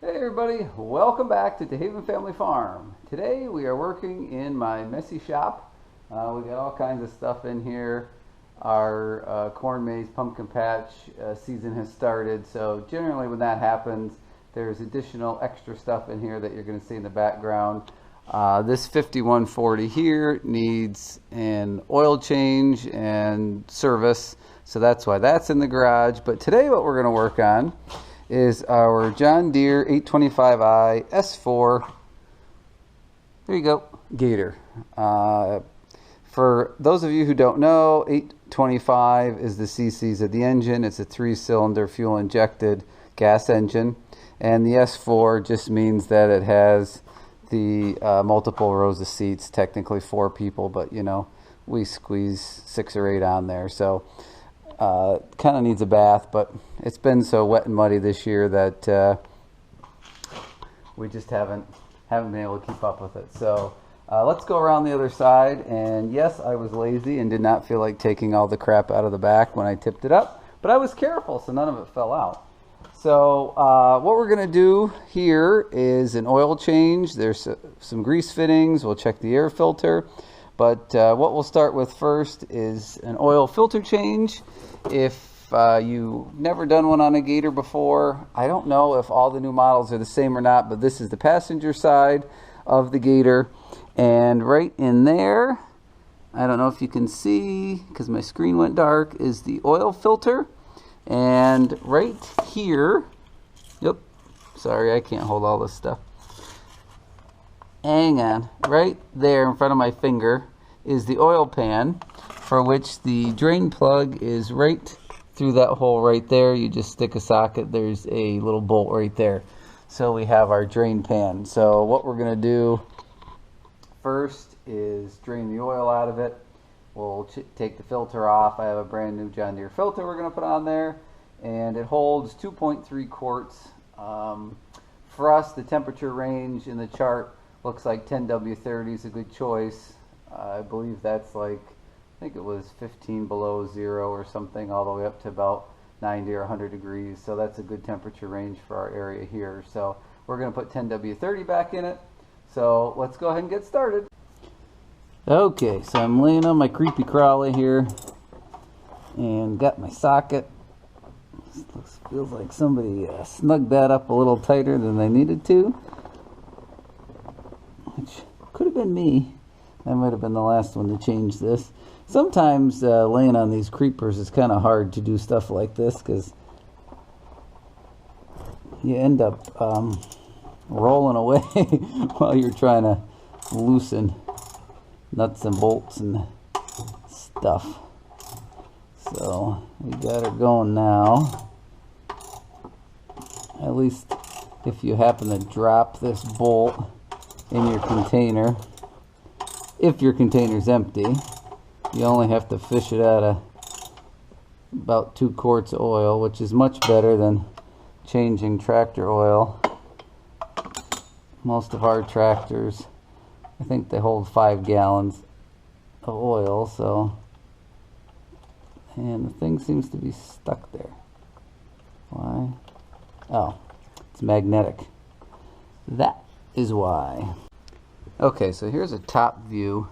Hey everybody, welcome back to DeHaven Family Farm. Today we are working in my messy shop. We got all kinds of stuff in here. Our corn maze pumpkin patch season has started, so generally when that happens there's additional extra stuff in here that you're going to see in the background. This 5140 here needs an oil change and service, so that's why that's in the garage. But today what we're going to work on is our John Deere 825i S4, there you go, Gator. For those of you who don't know, 825 is the cc's of the engine. It's a 3-cylinder fuel injected gas engine, and the S4 just means that it has the multiple rows of seats, technically 4 people, but you know, we squeeze 6 or 8 on there, so kind of needs a bath, but it's been so wet and muddy this year that we just haven't been able to keep up with it. So let's go around the other side. And yes, I was lazy and did not feel like taking all the crap out of the back when I tipped it up, but I was careful so none of it fell out. So what we're going to do here is an oil change. There's some grease fittings. We'll check the air filter. But what we'll start with first is an oil filter change. If you've never done one on a Gator before, I don't know if all the new models are the same or not, but this is the passenger side of the Gator. And right in there, I don't know if you can see because my screen went dark, is the oil filter. And right here, yep, sorry, I can't hold all this stuff. Hang on, right there in front of my finger is the oil pan, for which the drain plug is right through that hole right there. You just stick a socket, there's a little bolt right there. So we have our drain pan. So what we're going to do first is drain the oil out of it. We'll take the filter off. I have a brand new John Deere filter we're going to put on there, and it holds 2.3 quarts. For us, the temperature range in the chart looks like 10W30 is a good choice. I believe that's like, I think it was 15 below zero or something, all the way up to about 90 or 100 degrees. So that's a good temperature range for our area here. So we're going to put 10W30 back in it. So let's go ahead and get started. Okay, so I'm laying on my creepy crawly here and got my socket. Feels like somebody snugged that up a little tighter than they needed to, which could have been me. I might have been the last one to change this. Sometimes laying on these creepers is kind of hard to do stuff like this because you end up rolling away while you're trying to loosen nuts and bolts and stuff. So we got her going now. At least if you happen to drop this bolt in your container, if your container's empty, you only have to fish it out of about 2 quarts of oil, which is much better than changing tractor oil. Most of our tractors, I think they hold 5 gallons of oil, so, and the thing seems to be stuck there. Why? Oh, it's magnetic. That is why. Okay, so here's a top view.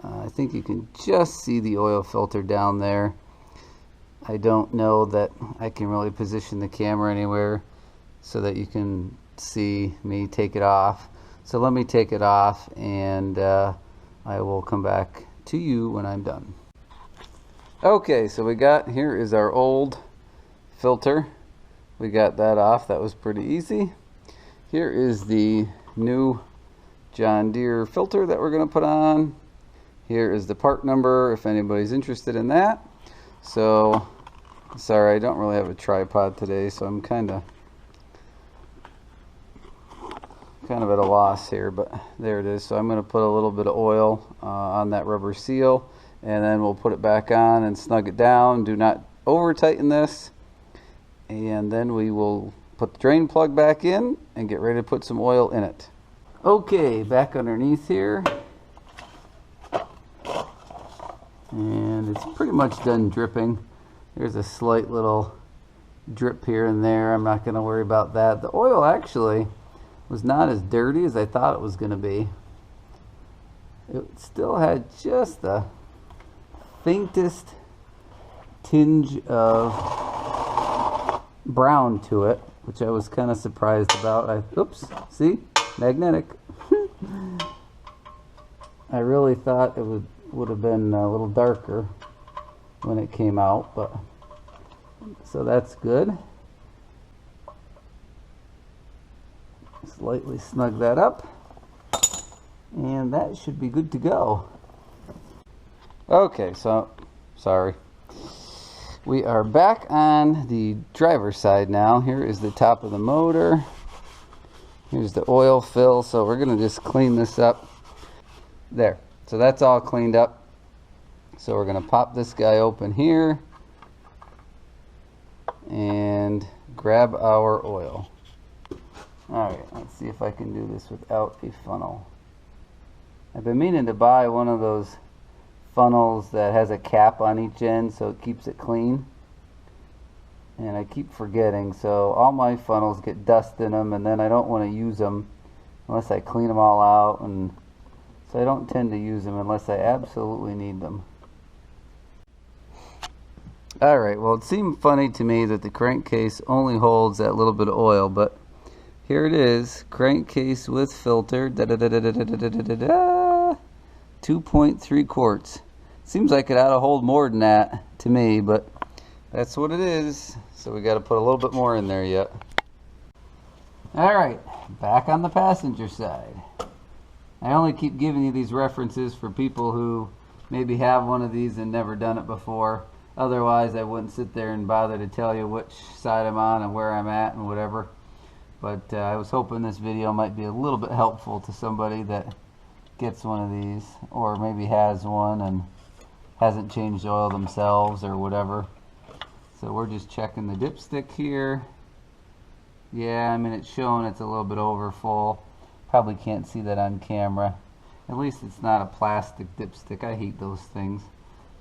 I think you can just see the oil filter down there. I don't know that I can really position the camera anywhere so that you can see me take it off. So let me take it off, and I will come back to you when I'm done. Okay, so here is our old filter. We got that off. That was pretty easy. Here is the new John Deere filter that we're going to put on. Here is the part number if anybody's interested in that. So, sorry, I don't really have a tripod today, so I'm kind of at a loss here, but there it is. So I'm going to put a little bit of oil on that rubber seal, and then we'll put it back on and snug it down. Do not over tighten this, and then we will put the drain plug back in and get ready to put some oil in it. Okay, back underneath here, and it's pretty much done dripping. There's a slight little drip here and there. I'm not going to worry about that. The oil actually was not as dirty as I thought it was going to be. It still had just the faintest tinge of brown to it, which I was kind of surprised about. Oops, see? Magnetic. I really thought it would have been a little darker when it came out, but so that's good. Slightly snug that up, and that should be good to go. Okay, so sorry. We are back on the driver's side now. Here is the top of the motor. Here's the oil fill, so we're going to just clean this up. There, so that's all cleaned up. So we're going to pop this guy open here and grab our oil. Alright, let's see if I can do this without a funnel. I've been meaning to buy one of those funnels that has a cap on each end so it keeps it clean. And I keep forgetting, so all my funnels get dust in them, and then I don't want to use them unless I clean them all out, and so I don't tend to use them unless I absolutely need them. Alright, well, it seemed funny to me that the crankcase only holds that little bit of oil, but here it is, crankcase with filter, 2.3 quarts. Seems like it ought to hold more than that to me, but that's what it is. So we got to put a little bit more in there yet. Alright, back on the passenger side. I only keep giving you these references for people who maybe have one of these and never done it before. Otherwise, I wouldn't sit there and bother to tell you which side I'm on and where I'm at and whatever. But I was hoping this video might be a little bit helpful to somebody that gets one of these, or maybe has one and hasn't changed oil themselves or whatever. So we're just checking the dipstick here. Yeah, I mean, it's showing it's a little bit over full. Probably can't see that on camera. At least it's not a plastic dipstick. I hate those things.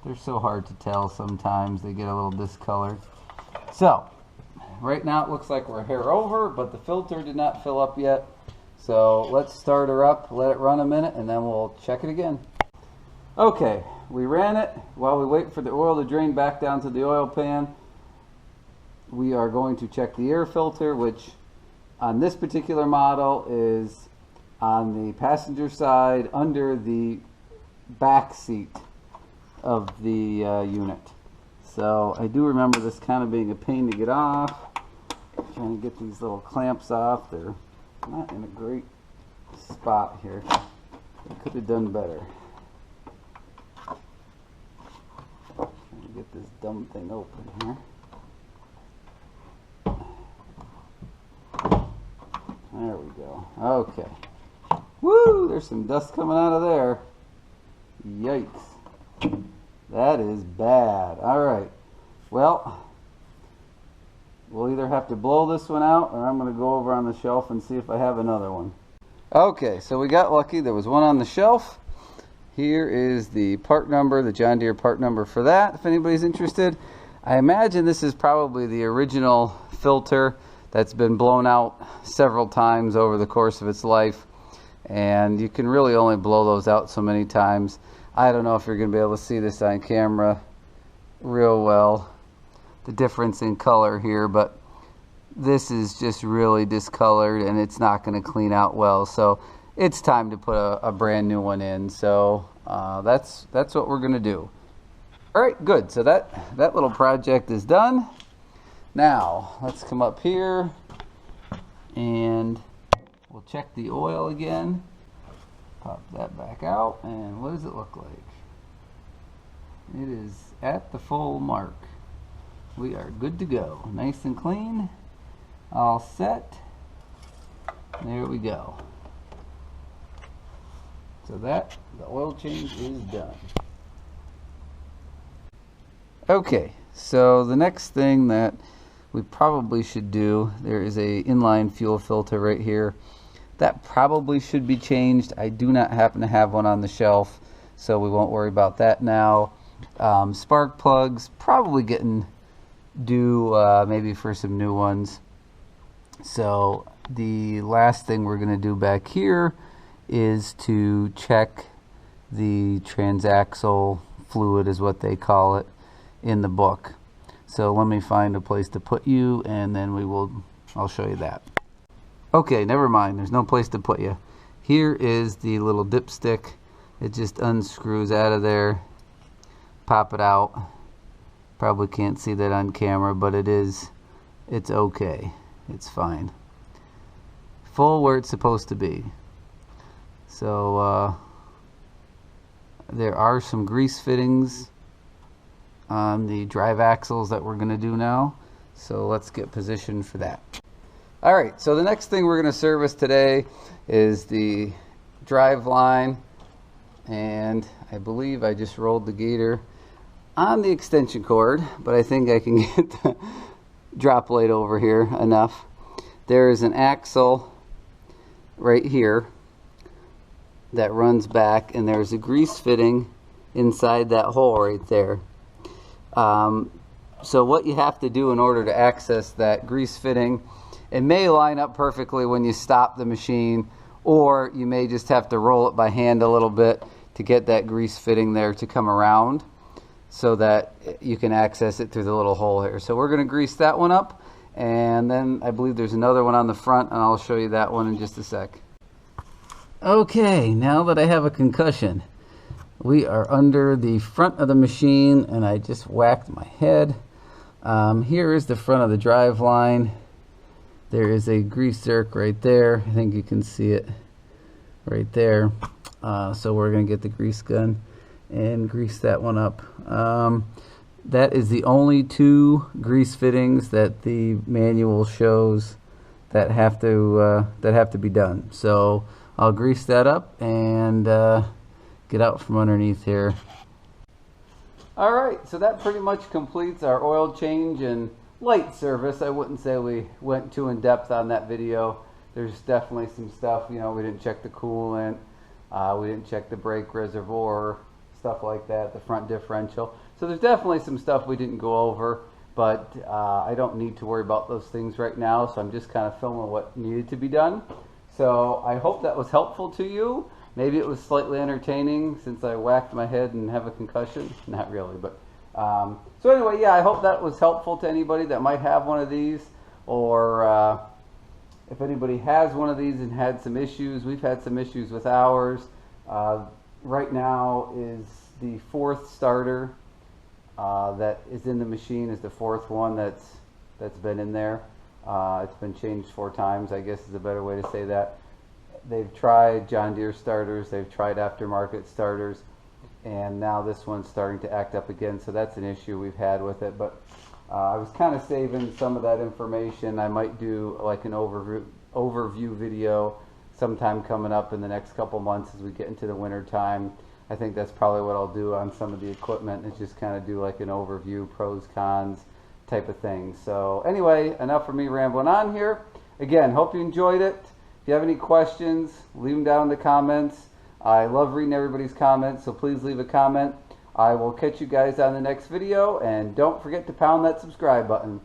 They're so hard to tell sometimes. They get a little discolored. So right now it looks like we're a hair over, but the filter did not fill up yet. So let's start her up, let it run a minute, and then we'll check it again. Okay, we ran it. While we wait for the oil to drain back down to the oil pan, we are going to check the air filter, which on this particular model is on the passenger side under the back seat of the unit. So I do remember this kind of being a pain to get off. Trying to get these little clamps off. They're not in a great spot here. I could have done better. Trying to get this dumb thing open here. There we go. Okay. Woo! There's some dust coming out of there. Yikes. That is bad. Alright. Well, we'll either have to blow this one out, or I'm going to go over on the shelf and see if I have another one. Okay, so we got lucky. There was one on the shelf. Here is the part number, the John Deere part number for that, if anybody's interested. I imagine this is probably the original filter that's been blown out several times over the course of its life. And you can really only blow those out so many times. I don't know if you're going to be able to see this on camera real well, the difference in color here, but this is just really discolored and it's not going to clean out well. So it's time to put a brand new one in. So that's what we're going to do. All right, good. So that little project is done. Now let's come up here and we'll check the oil again. Pop that back out, and what does it look like? It is at the full mark. We are good to go. Nice and clean. All set. There we go. So the oil change is done. Okay, so the next thing that we probably should do, there is a inline fuel filter right here. That probably should be changed. I do not happen to have one on the shelf, so we won't worry about that now. Spark plugs, probably getting due maybe for some new ones. So the last thing we're going to do back here is to check the transaxle fluid, is what they call it in the book. So let me find a place to put you, and then I'll show you that. Okay, never mind, there's no place to put you. Here is the little dipstick. It just unscrews out of there. Pop it out. Probably can't see that on camera, but it's okay. It's fine. Full where it's supposed to be. So there are some grease fittings on the drive axles that we're going to do now. So let's get positioned for that. Alright, so the next thing we're going to service today is the drive line, and I believe I just rolled the Gator on the extension cord, but I think I can get the drop blade over here enough. There is an axle right here that runs back, and there's a grease fitting inside that hole right there. So what you have to do in order to access that grease fitting, it may line up perfectly when you stop the machine, or you may just have to roll it by hand a little bit to get that grease fitting there to come around so that you can access it through the little hole here. So we're going to grease that one up, and then I believe there's another one on the front, and I'll show you that one in just a sec. Okay, now that I have a concussion, we are under the front of the machine, and I just whacked my head. Here is the front of the drive line. There is a grease zerk right there. I think you can see it right there. So we're going to get the grease gun and grease that one up. That is the only two grease fittings that the manual shows that have to be done. So I'll grease that up and get out from underneath here. Alright, so that pretty much completes our oil change and light service. I wouldn't say we went too in depth on that video. There's definitely some stuff, you know, we didn't check the coolant, we didn't check the brake reservoir, stuff like that, the front differential. So there's definitely some stuff we didn't go over, but I don't need to worry about those things right now, so I'm just kind of filming what needed to be done. So I hope that was helpful to you. Maybe it was slightly entertaining since I whacked my head and have a concussion. Not really, but so anyway, yeah, I hope that was helpful to anybody that might have one of these, or if anybody has one of these and had some issues. We've had some issues with ours. Right now is the fourth starter that is in the machine, is the fourth one that's been in there. It's been changed 4 times, I guess is a better way to say that. They've tried John Deere starters, they've tried aftermarket starters, and now this one's starting to act up again, so that's an issue we've had with it. But I was kind of saving some of that information. I might do like an overview video sometime coming up in the next couple months as we get into the winter time. I think that's probably what I'll do on some of the equipment, is just kind of do like an overview, pros, cons type of thing. So anyway, enough for me rambling on here. Again, hope you enjoyed it. If you have any questions, leave them down in the comments. I love reading everybody's comments, so please leave a comment. I will catch you guys on the next video, and don't forget to pound that subscribe button.